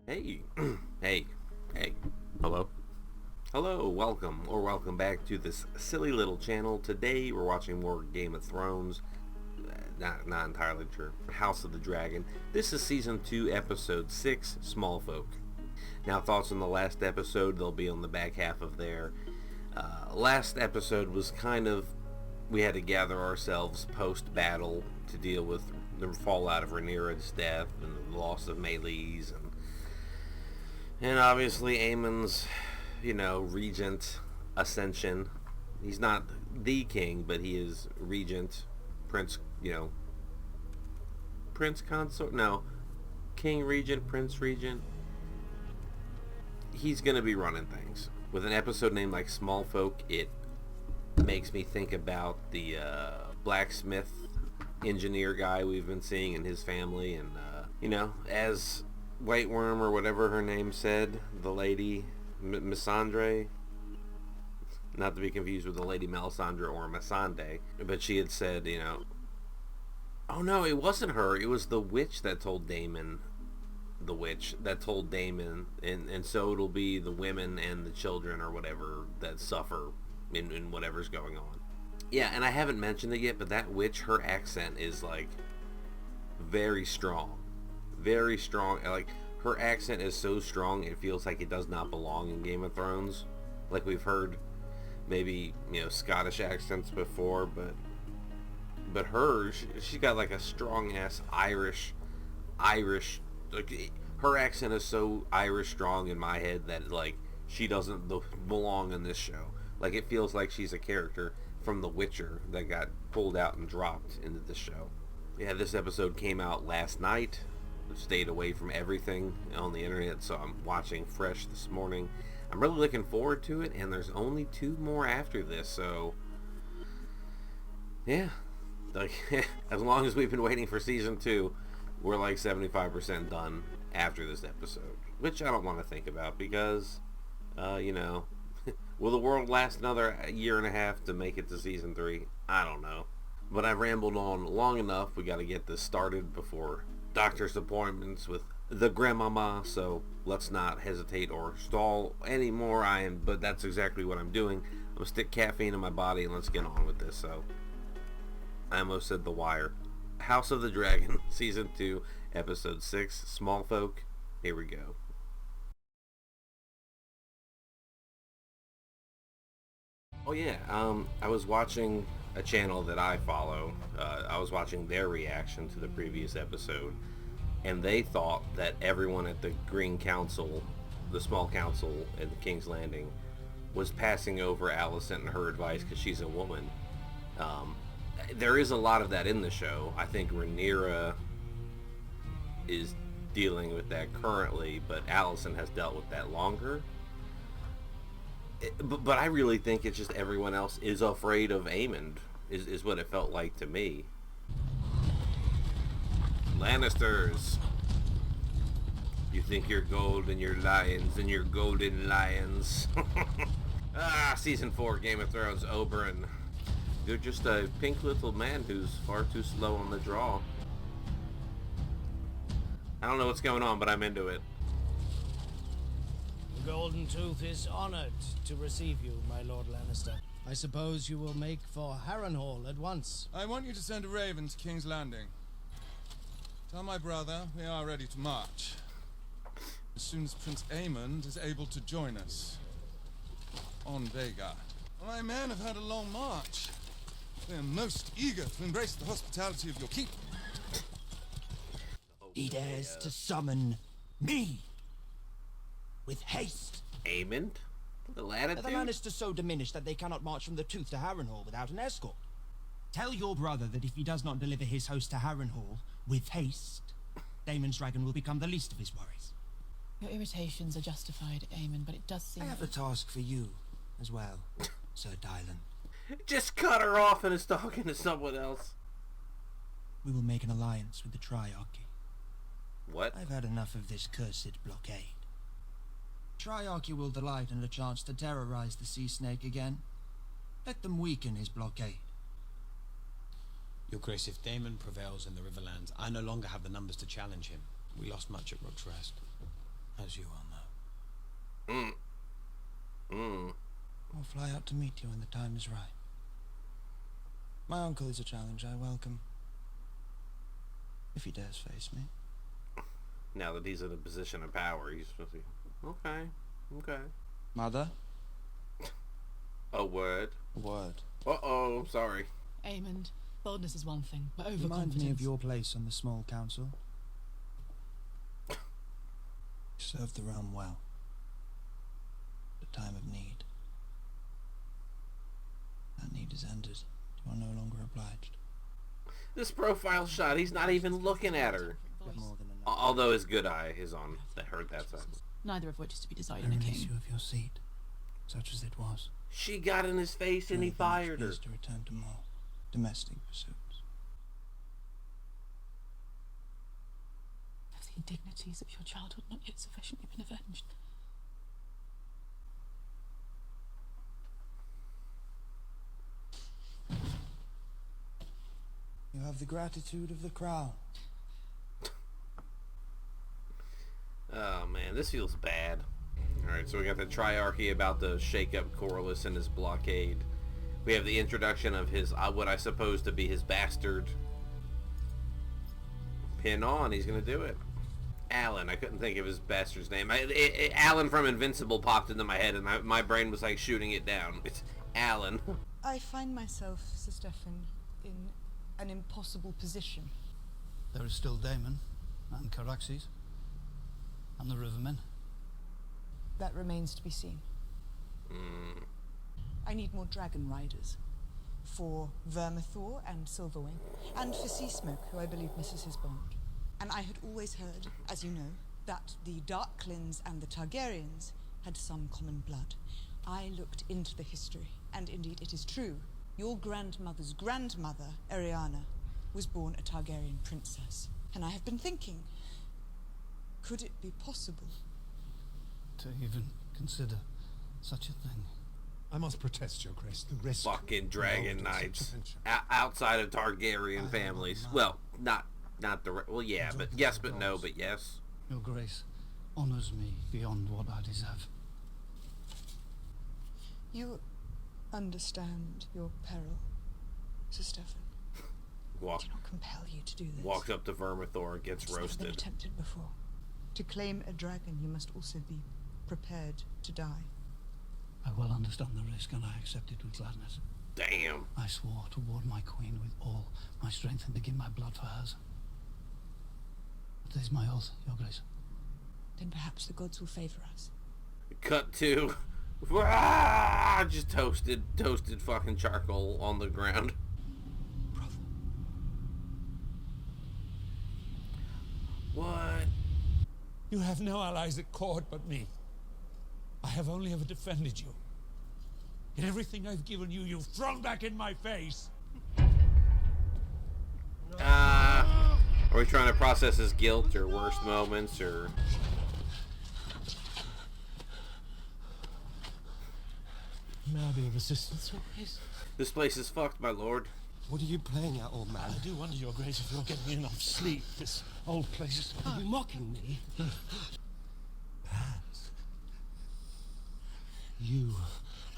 Hey, hey, hello, welcome back to this silly little channel. Today we're watching more Game of Thrones. Not entirely true. House of the Dragon. This is season 2, episode 6, Smallfolk. Now, thoughts on the last episode? They'll be on the back half of there. Last episode was kind of, we had to gather ourselves post-battle to deal with the fallout of Rhaenyra's death and the loss of Meleys and obviously Aemond's, regent ascension. He's not the king, but he is regent, prince, prince consort. No, king regent, prince regent. He's gonna be running things. With an episode named like Smallfolk, it makes me think about the blacksmith engineer guy we've been seeing and his family, and as White Worm or whatever her name said, the lady Missandre, not to be confused with the lady Melisandre or Missandei, but she had said, oh no, it wasn't her, it was the witch that told Daemon, and so it'll be the women and the children or whatever that suffer in whatever's going on. Yeah, and I haven't mentioned it yet, but that witch, her accent is like very strong. Very strong. Like, her accent is so strong it feels like it does not belong in Game of Thrones. Like, we've heard maybe Scottish accents before, but her, she got like a strong ass Irish. Like, her accent is so Irish strong in my head that like she doesn't belong in this show. Like, it feels like she's a character from The Witcher that got pulled out and dropped into this show. Yeah, this episode came out last night. Stayed away from everything on the internet, so I'm watching fresh this morning. I'm really looking forward to it, and there's only 2 more after this, so yeah, like as long as we've been waiting for season 2, we're like 75% done after this episode, which I don't want to think about because will the world last another year and a half to make it to season 3? I don't know, but I've rambled on long enough. We got to get this started before doctor's appointments with the grandmama, so let's not hesitate or stall anymore. But that's exactly what I'm doing. I'm gonna stick caffeine in my body and let's get on with this. So I almost said The Wire. House of the Dragon, season 2, episode 6, Smallfolk. Here we go. Oh yeah, I was watching a channel that I follow. I was watching their reaction to the previous episode, and they thought that everyone at the Green Council, the small council at the King's Landing, was passing over Alicent and her advice because she's a woman. There is a lot of that in the show. I think Rhaenyra is dealing with that currently, but Alicent has dealt with that longer. But I really think it's just everyone else is afraid of Aemond, is what it felt like to me. Lannisters, you think you're gold and you're lions and you're golden lions. Season 4 Game of Thrones, Oberyn. You're just a pink little man who's far too slow on the draw. I don't know what's going on, but I'm into it. The Golden Tooth is honored to receive you, my Lord Lannister. I suppose you will make for Harrenhal at once. I want you to send a raven to King's Landing. Tell my brother we are ready to march as soon as Prince Aemond is able to join us on Vega. My men have had a long march. They are most eager to embrace the hospitality of your keep. He dares to summon me with haste. Aemond? The attitude? The Lannisters so diminished that they cannot march from the Tooth to Harrenhal without an escort. Tell your brother that if he does not deliver his host to Harrenhal with haste, Daemon's dragon will become the least of his worries. Your irritations are justified, Aemon, but it does seem... I have a task for you as well, Sir Dylan. Just cut her off and is talking to someone else. We will make an alliance with the Triarchy. What? I've had enough of this cursed blockade. Triarchy will delight in a chance to terrorize the Sea Snake again. Let them weaken his blockade. Your Grace, if Daemon prevails in the Riverlands, I no longer have the numbers to challenge him. We lost much at Rook's Rest. as you well know. I'll fly out to meet you when the time is right. My uncle is a challenge I welcome. If he dares face me. Now that he's in a position of power, he's supposed to be, okay. Mother? A word. A word. Uh-oh, I'm sorry. Aemond, boldness is one thing, but Remind overconfidence... me of your place on the small council. You served the realm well. At a time of need. That need is ended. You are no longer obliged. This profile shot, he's not even looking at her. You have more than enough. Although his good eye is on that side. Neither of which is to be desired I in a release king. you of your seat, such as it was. She got in his face and he fired her. To return to more domestic pursuits. Have the indignities of your childhood not yet sufficiently been avenged? You have the gratitude of the crown. Oh man, this feels bad. Alright, so we got the triarchy about to shake up Corlys and his blockade. We have the introduction of his, what I suppose to be his bastard. Pin on, he's gonna do it. Alan, I couldn't think of his bastard's name. Alan from Invincible popped into my head and my brain was like shooting it down. It's Alan. I find myself, Sir Stefan, in an impossible position. There is still Daemon, and Caraxes, and the Rivermen. That remains to be seen. I need more dragon riders. For Vermithor and Silverwing, and for Seasmoke, who I believe misses his bond. And I had always heard, as you know, that the Darklins and the Targaryens had some common blood. I looked into the history, and indeed it is true. Your grandmother's grandmother, Rhaenyra, was born a Targaryen princess. And I have been thinking, could it be possible? To even consider such a thing. I must protest, Your Grace. The risk... Fucking dragon knights. Outside of Targaryen families. Well, not the... Well, yeah, but yes, but no, but yes. Your Grace honours me beyond what I deserve. You understand your peril, Sir Stefan. Do not compel you to do this. Walks up to Vermithor and gets roasted. It's never been attempted before. To claim a dragon, you must also be prepared to die. I well understand the risk, and I accept it with gladness. Damn. I swore to ward my queen with all my strength and to give my blood for hers. That is my oath, Your Grace. Then perhaps the gods will favour us. Cut to... just toasted fucking charcoal on the ground. Brother. What? You have no allies at court but me. I have only ever defended you. In everything I've given you, you've thrown back in my face. Are we trying to process his guilt or worst moments or... May I be of assistance, Your Grace? This place is fucked, my lord. What are you playing at, old man? I do wonder, Your Grace, if you're getting enough sleep. This old place is... Are you mocking me? Perhaps. You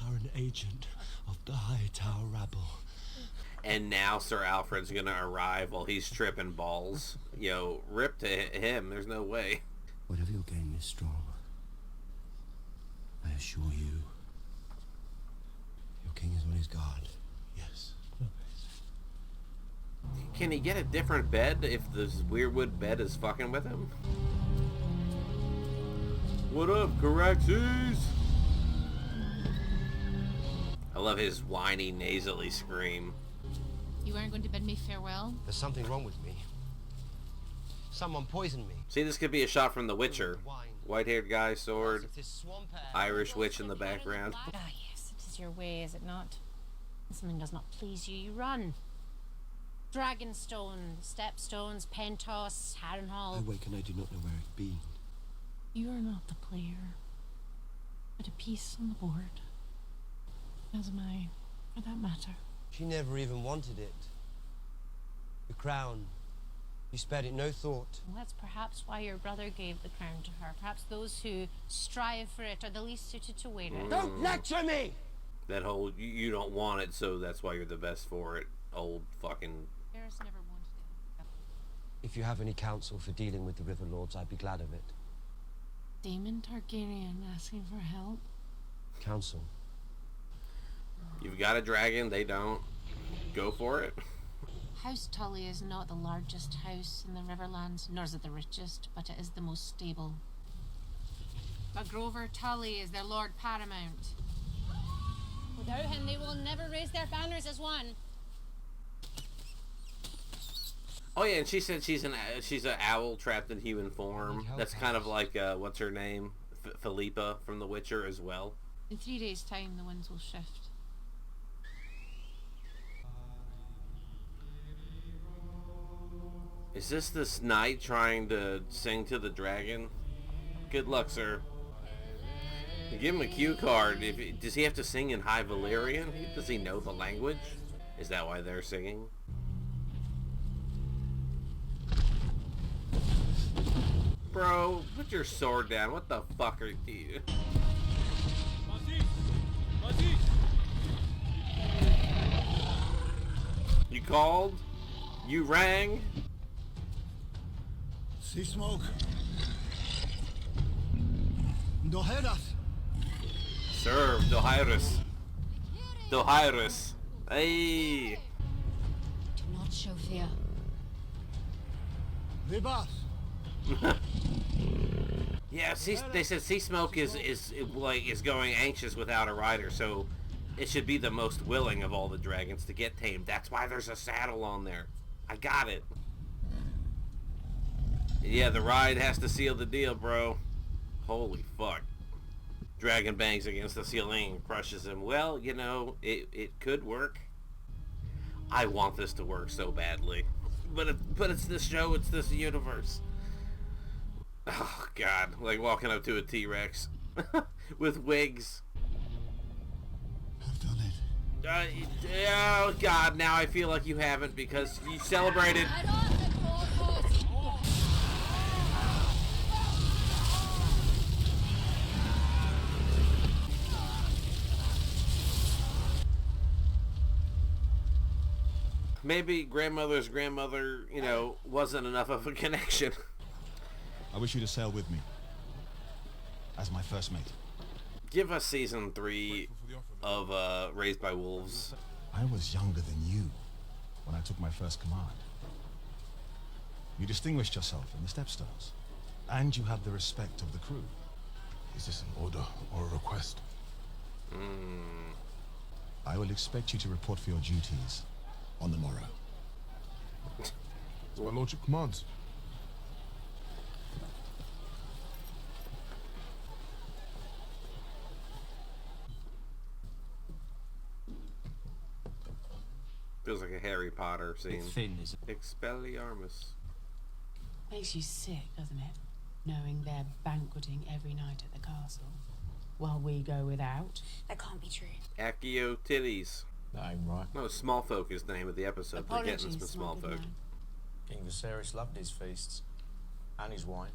are an agent of the Hightower rabble. And now Sir Alfred's gonna arrive while he's tripping balls. Yo, rip to him. There's no way. Whatever your game is strong, I assure you, your king is on his guard. Yes. Can he get a different bed if this Weirwood bed is fucking with him? What up, Caraxes? I love his whiny, nasally scream. You aren't going to bid me farewell? There's something wrong with me. Someone poisoned me. See, this could be a shot from The Witcher. White-haired guy, sword, Irish witch in the background. Ah, yes, it is your way, is it not? When something does not please you, you run. Dragonstone, Stepstones, Pentos, Harrenhal. I wake and I do not know where I've been. You are not the player, but a piece on the board. As am I, for that matter. She never even wanted it. The crown You spared it no thought. Well, that's perhaps why your brother gave the crown to her. Perhaps those who strive for it are the least suited to wear it. Don't lecture me! That whole, you don't want it, so that's why you're the best for it. Old fucking... Varys never wanted it. If you have any counsel for dealing with the River Lords, I'd be glad of it. Daemon Targaryen asking for help? Counsel? You've got a dragon, they don't. Go for it. House Tully is not the largest house in the Riverlands, nor is it the richest, but it is the most stable. But Grover Tully is their Lord Paramount. Without him, they will never raise their banners as one. Oh yeah, and she said she's an owl trapped in human form. That's kind of like what's her name, Philippa from The Witcher as well. In 3 days' time, the winds will shift. Is this knight trying to sing to the dragon? Good luck, sir. You give him a cue card. Does he have to sing in High Valyrian? Does he know the language? Is that why they're singing? Bro, put your sword down. What the fuck are you? You called? You rang? See smoke. Doheras. Serve, Dohyrus. Dohyrus. Hey. Do not show fear. Vivas. Yeah, they said Sea Smoke is going anxious without a rider, so it should be the most willing of all the dragons to get tamed. That's why there's a saddle on there. I got it. Yeah, the ride has to seal the deal, bro. Holy fuck. Dragon bangs against the ceiling and crushes him. Well, you know, it could work. I want this to work so badly. But it's this show, it's this universe. Oh, God. Like walking up to a T-Rex. With wigs. I've done it. Oh, God. Now I feel like you haven't because you celebrated. Maybe grandmother's grandmother, you know, wasn't enough of a connection. I wish you to sail with me. As my first mate. Give us season 3 of Raised by Wolves. I was younger than you when I took my first command. You distinguished yourself in the Stepstones. And you had the respect of the crew. Is this an order or a request? I will expect you to report for your duties on the morrow. My lordship commands. Feels like a Harry Potter scene. Thin, is it? Expelliarmus. Makes you sick, doesn't it? Knowing they're banqueting every night at the castle, while we go without. That can't be true. Accio Titties. That ain't right. No, Smallfolk is the name of the episode. They're getting some Smallfolk. King Viserys loved his feasts and his wine,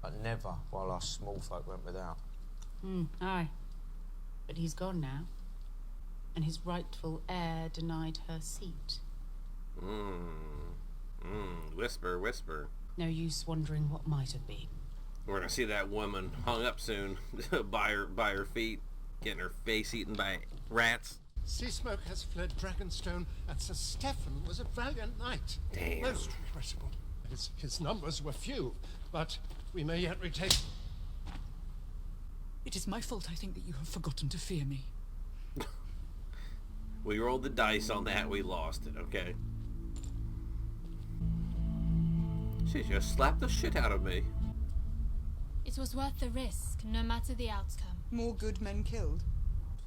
but never while us small folk went without. Aye. But he's gone now, and his rightful heir denied her seat. Whisper, whisper. No use wondering what might have been. We're gonna see that woman hung up soon by her feet, getting her face eaten by rats. Sea Smoke has fled Dragonstone, and Sir Stephen was a valiant knight. Damn. Most regrettable. His numbers were few, but we may yet retake. It is my fault, I think, that you have forgotten to fear me. We rolled the dice on that, we lost it, okay? She just slapped the shit out of me. It was worth the risk, no matter the outcome. More good men killed.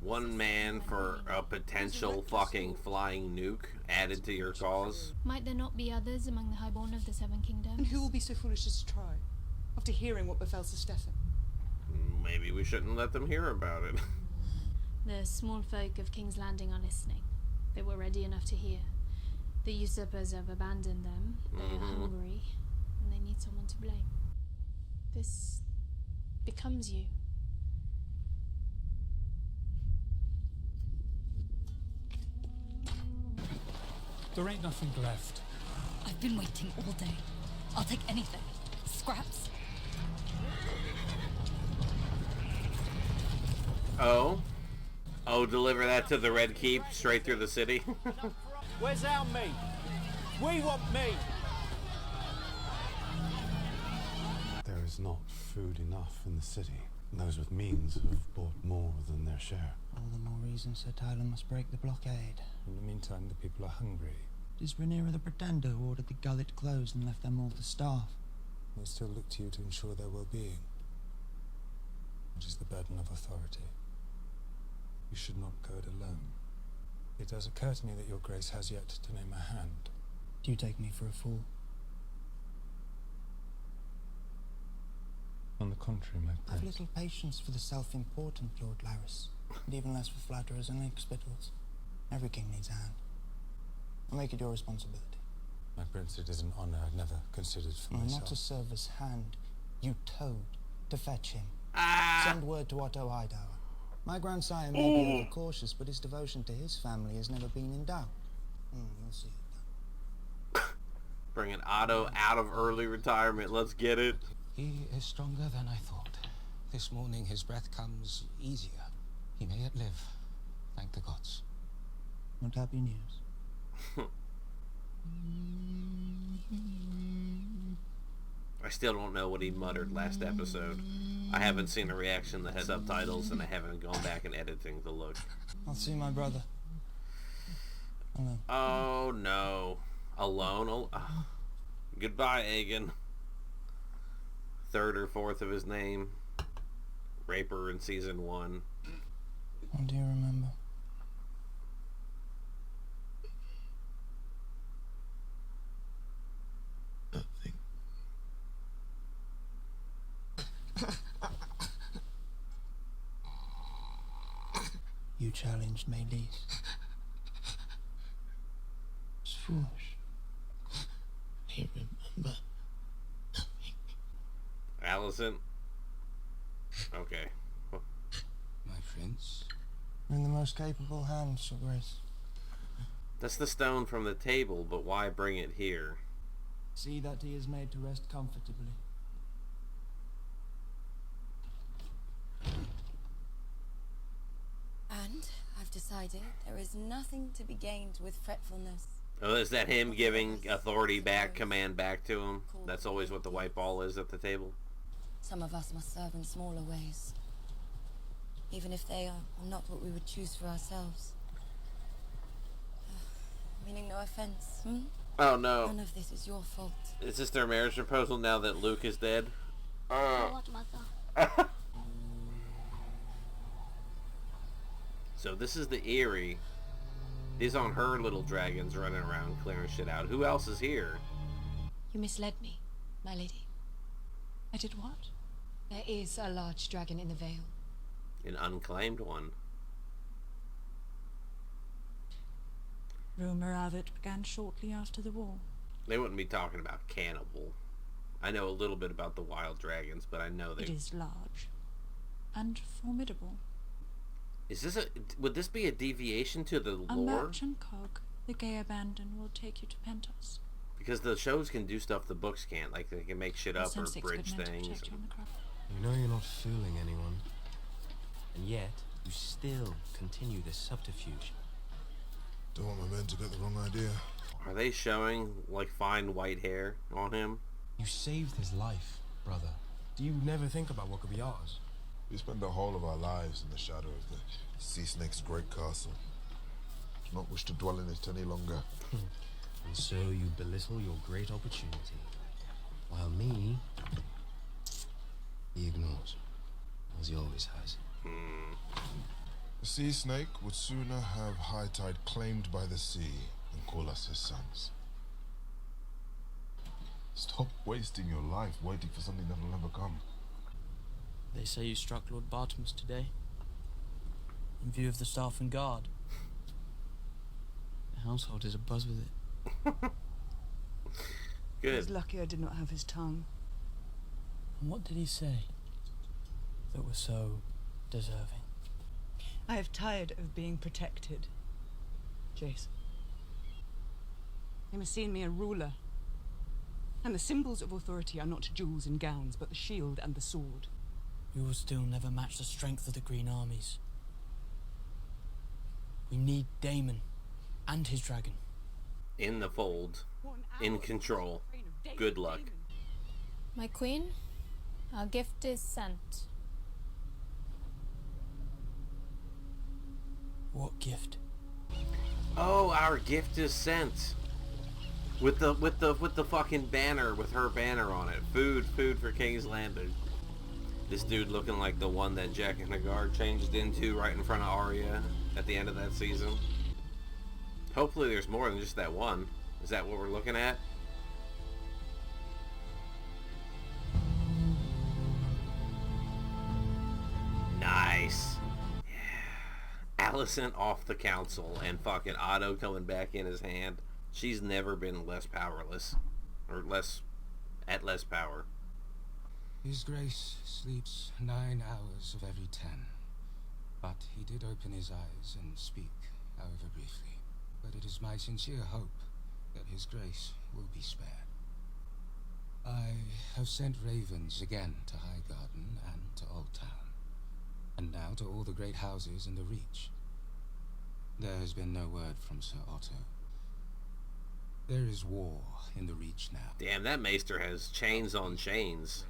One man for a potential fucking flying nuke added to your cause. Might there not be others among the highborn of the Seven Kingdoms? And who will be so foolish as to try? After hearing what befell Sir Stephen. Maybe we shouldn't let them hear about it. The small folk of King's Landing are listening. They were ready enough to hear. The usurpers have abandoned them. They're hungry, and they need someone to blame. This becomes you. There ain't nothing left. I've been waiting all day. I'll take anything. Scraps. Oh? Oh, deliver that to the Red Keep, straight through the city? Where's our meat? We want meat! There is not food enough in the city. Those with means have bought more than their share. All the more reason Sir Tyler must break the blockade. In the meantime, the people are hungry. It is Rhaenyra the Pretender who ordered the gullet closed and left them all to starve. They still look to you to ensure their well-being, which is the burden of authority. You should not go it alone. It does occur to me that your grace has yet to name a hand. Do you take me for a fool? On the contrary, my I have prince. little patience for the self-important, Lord Laris, and even less for flatterers and lickspittles. Every king needs a hand. I'll make it your responsibility. My prince, it is an honor I'd never considered for myself. Not to serve as hand. You towed to fetch him. Send word to Otto Hightower. My grandsire may be overcautious, but his devotion to his family has never been in doubt. You'll see it then. Bringing Otto out of early retirement. Let's get it. He is stronger than I thought. This morning his breath comes easier. He may yet live. Thank the gods. What happy news? I still don't know what he muttered last episode. I haven't seen a reaction that has subtitles, and I haven't gone back and editing to look. I'll see my brother. Alone. Oh no. Alone? Goodbye, Aegon. Third or fourth of his name. Raper in season 1. What do you remember? Nothing. You challenged Meleese. It's foolish. I remember. Allison? Okay. My prince? You're in the most capable hands, Your Grace. That's the stone from the table, but why bring it here? See that he is made to rest comfortably. And I've decided there is nothing to be gained with fretfulness. Oh, is that him giving authority back, command back to him? That's always what the white ball is at the table. Some of us must serve in smaller ways, even if they are not what we would choose for ourselves. Meaning no offense, Oh no. None of this is your fault. Is this their marriage proposal now that Luke is dead? What, mother? So this is the Eyrie. These on her little dragons running around clearing shit out. Who else is here? You misled me, my lady. I did what? There is a large dragon in the Vale. An unclaimed one. Rumour of it began shortly after the war. They wouldn't be talking about cannibal. I know a little bit about the wild dragons, but I know they... It is large. And formidable. Is this would this be a deviation to the A lore? merchant cog, the gay abandon, will take you to Pentos. Because the shows can do stuff the books can't. Like, they can make shit up or bridge things. You know you're not fooling anyone. And yet, you still continue this subterfuge. Don't want my men to get the wrong idea. Are they showing, like, fine white hair on him? You saved his life, brother. Do you never think about what could be ours? We spend the whole of our lives in the shadow of the sea snake's great castle. Do not wish to dwell in it any longer. And so you belittle your great opportunity. While me, he ignores. As he always has. The sea snake would sooner have high tide claimed by the sea than call us his sons. Stop wasting your life waiting for something that will never come. They say you struck Lord Bartimus today. In view of the staff and guard. The household is abuzz with it. Good. He's lucky I did not have his tongue. And what did he say that was so deserving? I have tired of being protected, Jason. They must see in me a ruler. And the symbols of authority are not jewels and gowns, but the shield and the sword. You will still never match the strength of the Green Armies. We need Daemon and his dragon. In the fold. In control. Good luck. My queen, our gift is sent. What gift? Oh, our gift is sent. With the fucking banner, with her banner on it. Food for King's Landing. This dude looking like the one that Jack and Hagar changed into right in front of Arya at the end of that season. Hopefully there's more than just that one. Is that what we're looking at? Nice. Yeah. Alicent off the council and fucking Otto coming back in his hand. She's never been less powerless. Or less power. His Grace sleeps 9 hours of every 10. But he did open his eyes and speak, however briefly. But it is my sincere hope that His Grace will be spared. I have sent ravens again to Highgarden and to Old Town. And now to all the great houses in the Reach. There has been no word from Sir Otto. There is war in the Reach now. Damn, that Maester has chains on chains.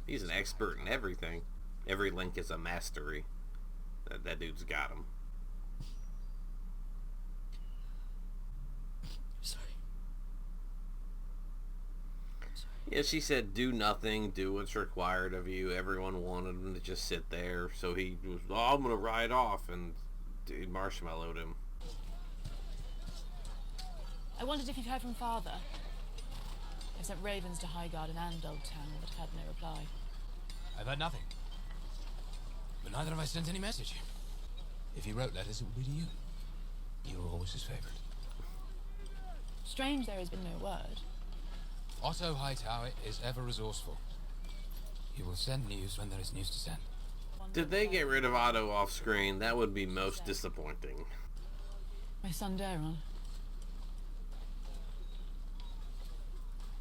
He's an expert in everything. Every link is a mastery. That dude's got him. Sorry. Yeah, she said, do nothing, do what's required of you. Everyone wanted him to just sit there. So he was, I'm going to ride off. And dude marshmallowed him. I wondered if you've heard from Father. I've sent ravens to Highgarden and Old Town, but had no reply. I've heard nothing. But neither have I sent any message. If he wrote letters, it would be to you. You were always his favorite. Strange there has been no word. Otto Hightower is ever resourceful. He will send news when there is news to send. Did they get rid of Otto off screen? That would be most disappointing. My son Daron.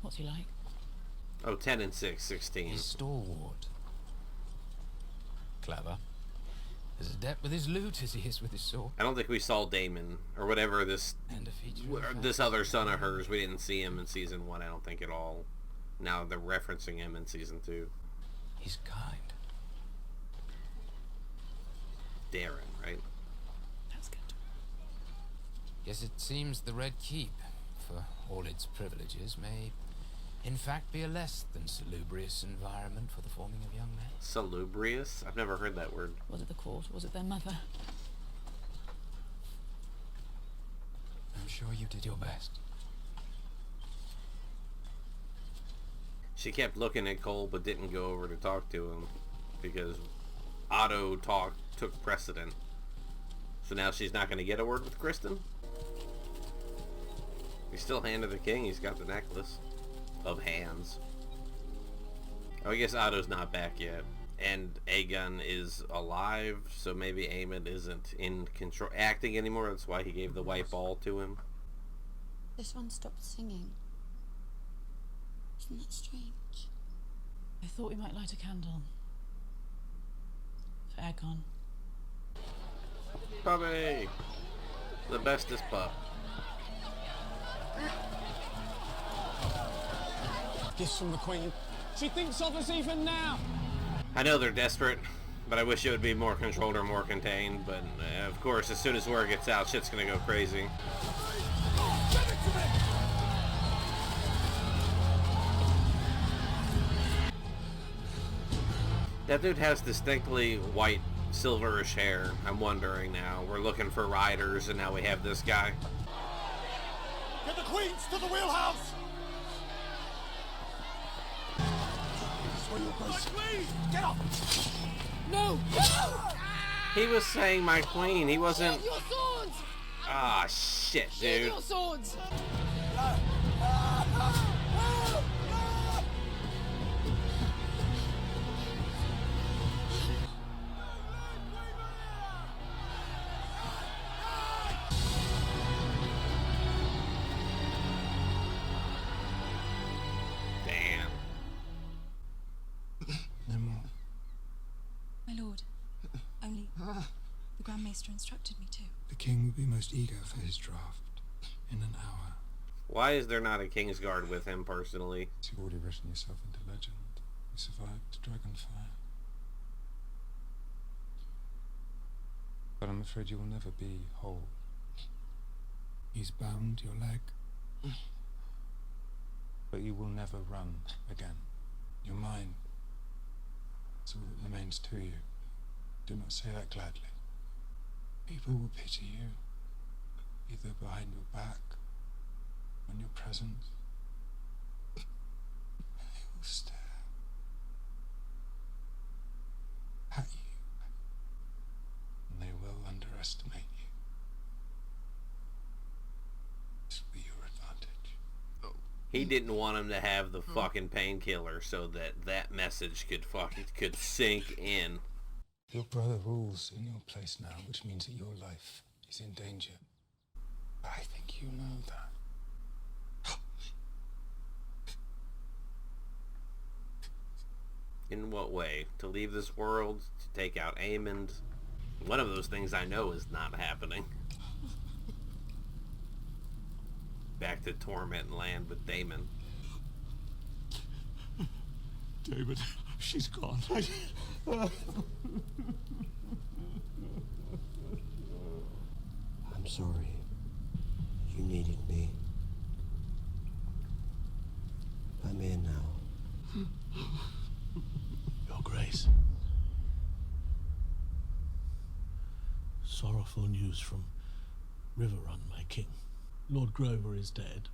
What's he like? Oh, 10 and 6, 16. He's stalwart. Clever. As adept with his loot as he is with his sword. I don't think we saw Daemon, or whatever this other son of hers. We didn't see him in season 1, I don't think, at all. Now they're referencing him in season 2. He's kind. Darren, right? That's good. Yes, it seems the Red Keep, for all its privileges, may in fact be a less than salubrious environment for the forming of young men. Salubrious? I've never heard that word. Was it the court? Was it their mother? I'm sure you did your best. She kept looking at Cole but didn't go over to talk to him because Otto took precedent. So now she's not going to get a word with Kristen? He's still hand of the king. He's got the necklace of hands. Oh, I guess Otto's not back yet. And Aegon is alive, so maybe Aemond isn't in control, acting anymore. That's why he gave the white ball to him. This one stopped singing. Isn't that strange? I thought we might light a candle. For Aegon. Puppy! The bestest pup. Gifts from the Queen. She thinks of us even now. I know they're desperate, but I wish it would be more controlled or more contained. But of course, as soon as word gets out, shit's gonna go crazy. That dude has distinctly white, silverish hair. I'm wondering now. We're looking for riders, and now we have this guy. Get the queens to the wheelhouse! Get up! No! He was saying my queen. He wasn't. Your swords! Ah, shit, Sheathe dude. your swords! My lord, only the Grand Maester instructed me to. The king will be most eager for his draft in an hour. Why is there not a Kingsguard with him personally? You've already written yourself into legend. You survived Dragonfire. But I'm afraid you will never be whole. He's bound your leg. But you will never run again. You're mine. That's all that remains to you. Do not say that gladly. People will pity you, either behind your back, or in your presence. And they will stare at you, and they will underestimate you. This will be your advantage. He didn't want him to have the fucking painkiller so that message could sink in. Your brother rules in your place now, which means that your life is in danger. I think you know that. In what way? To leave this world? To take out Aemond? One of those things I know is not happening. Back to Torment Land with Daemon. David, she's gone. I'm sorry. You needed me. I'm here now. Your Grace. Sorrowful news from Riverrun, my king. Lord Grover is dead.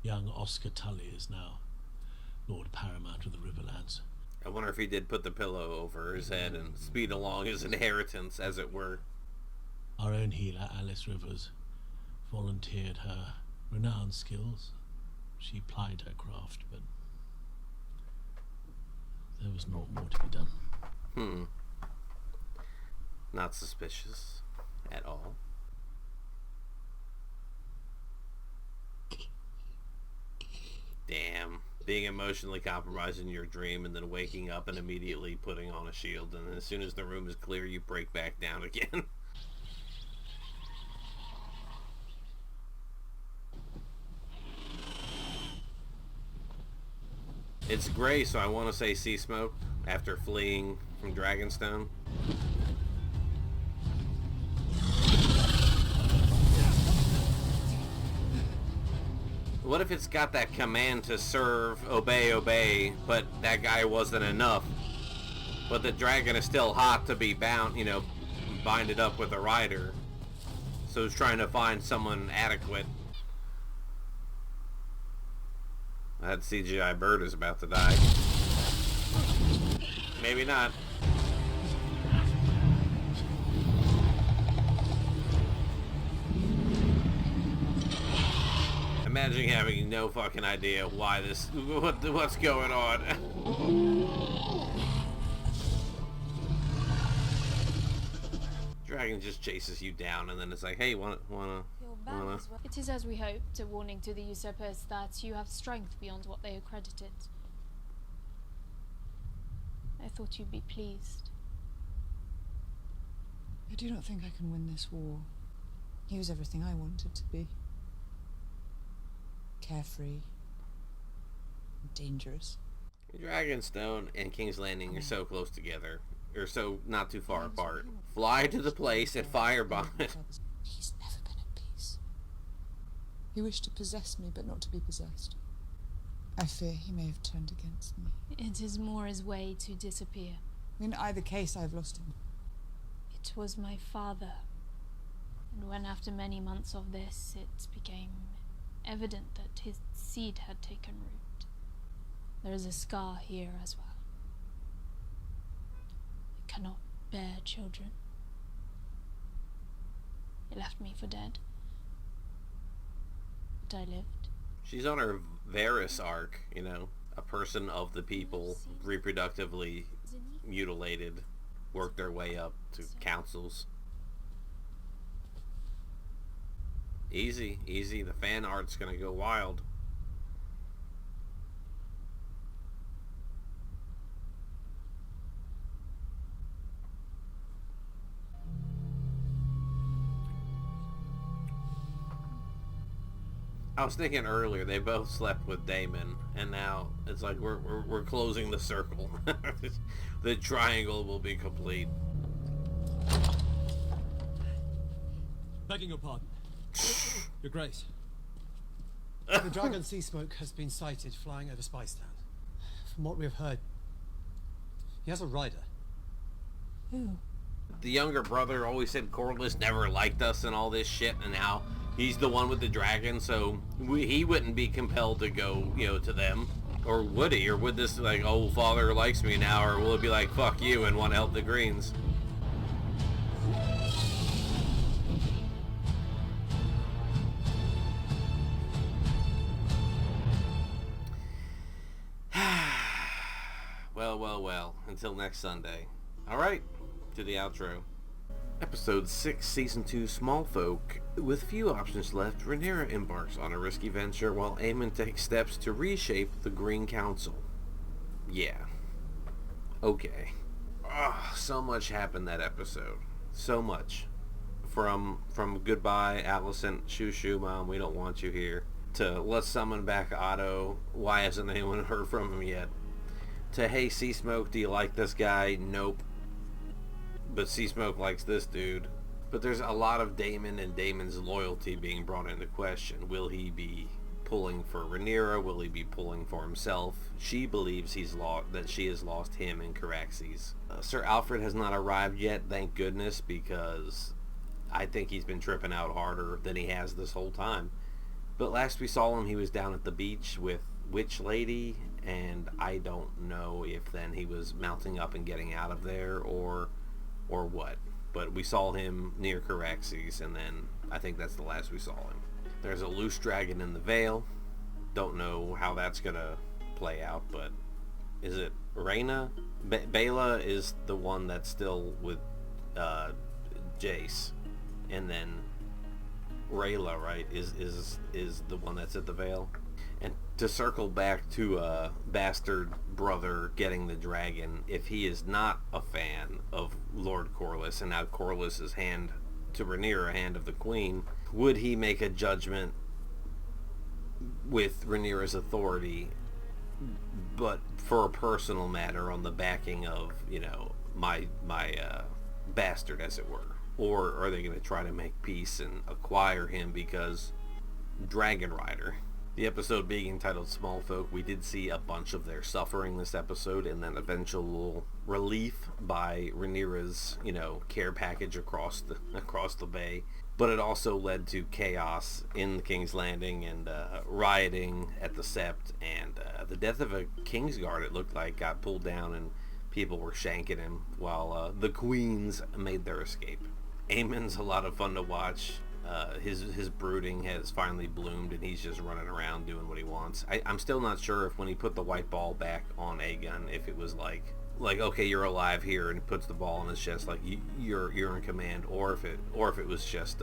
Young Oscar Tully is now Lord Paramount of the Riverlands. I wonder if he did put the pillow over his head and speed along his inheritance, as it were. Our own healer, Alice Rivers, volunteered her renowned skills. She plied her craft, but there was naught more to be done. Not suspicious at all. Damn. Being emotionally compromised in your dream and then waking up and immediately putting on a shield, and as soon as the room is clear you break back down again. It's gray, so I want to say sea smoke after fleeing from Dragonstone. What if it's got that command to serve, obey, obey, but that guy wasn't enough? But the dragon is still hot to be bound, binded up with a rider. So he's trying to find someone adequate. That CGI bird is about to die. Maybe not. Imagine having no fucking idea why what's going on. Dragon just chases you down and then it's like, hey, wanna? It is as we hoped, a warning to the usurpers that you have strength beyond what they accredited. I thought you'd be pleased. I do not think I can win this war. He was everything I wanted to be. Carefree. Dangerous. Dragonstone and King's Landing are so close together. Or so not too far apart. Fly to the place and firebomb it. He's never been at peace. He wished to possess me, but not to be possessed. I fear he may have turned against me. It is more his way to disappear. In either case, I have lost him. It was my father. And when after many months of this, it became evident that his seed had taken root. There is a scar here as well. I cannot bear children. He left me for dead. But I lived. She's on her Varys arc, a person of the people, reproductively mutilated, worked their way up to councils. Easy, easy. The fan art's gonna go wild. I was thinking earlier they both slept with Daemon, and now it's like we're closing the circle. The triangle will be complete. Begging your pardon. Your Grace. The dragon sea smoke has been sighted flying over Spiceland. From what we have heard, he has a rider. Who? The younger brother always said Corlys never liked us and all this shit, and now he's the one with the dragon, so he wouldn't be compelled to go, to them. Or would he? Or would this, like, oh, father likes me now, or will it be like, fuck you, and want to help the Greens? Well, until next Sunday. Alright, to the outro. Episode 6, Season 2, Smallfolk. With few options left, Rhaenyra embarks on a risky venture while Aemond takes steps to reshape the Green Council. Yeah. Okay. So much happened that episode. So much. From goodbye, Alicent, shoo mom, we don't want you here, to let's summon back Otto, why hasn't anyone heard from him yet, to hey Seasmoke, do you like this guy? Nope. But Seasmoke likes this dude. But there's a lot of Daemon and Daemon's loyalty being brought into question. Will he be pulling for Rhaenyra? Will he be pulling for himself? She believes that she has lost him in Caraxes. Sir Alfred has not arrived yet, thank goodness, because I think he's been tripping out harder than he has this whole time. But last we saw him, he was down at the beach with Witch Lady, and I don't know if then he was mounting up and getting out of there or what. But we saw him near Caraxes, and then I think that's the last we saw him. There's a loose dragon in the Vale. Don't know how that's gonna play out, but is it Rhaena? Baela is the one that's still with Jace, and then Rayla, right, is the one that's at the Vale. And to circle back to bastard brother getting the dragon, if he is not a fan of Lord Corlys and now Corlys' hand to Rhaenyra, hand of the Queen, would he make a judgment with Rhaenyra's authority, but for a personal matter on the backing of, my bastard, as it were? Or are they going to try to make peace and acquire him because Dragon Rider? The episode being entitled Smallfolk, we did see a bunch of their suffering this episode, and then eventual relief by Rhaenyra's, care package across the bay. But it also led to chaos in the King's Landing and rioting at the Sept, and the death of a Kingsguard, it looked like, got pulled down and people were shanking him while the queens made their escape. Aemond's a lot of fun to watch. His brooding has finally bloomed, and he's just running around doing what he wants. I'm still not sure if when he put the white ball back on Aegon, if it was like okay, you're alive here, and puts the ball in his chest like you're in command, or if it was just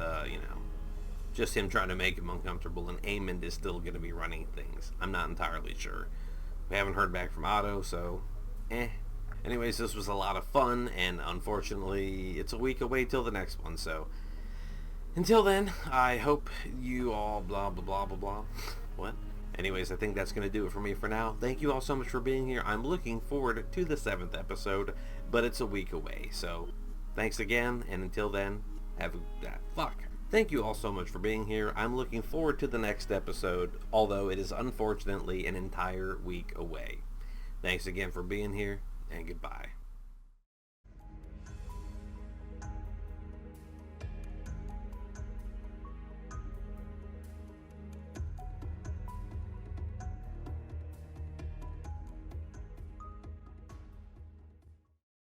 just him trying to make him uncomfortable, and Aemond is still going to be running things. I'm not entirely sure. We haven't heard back from Otto, so Anyways, this was a lot of fun, and unfortunately, it's a week away till the next one, so until then, I hope you all blah, blah, blah, blah, blah. What? Anyways, I think that's going to do it for me for now. Thank you all so much for being here. I'm looking forward to the 7th episode, but it's a week away, so thanks again, and until then, Thank you all so much for being here. I'm looking forward to the next episode, although it is unfortunately an entire week away. Thanks again for being here, and goodbye.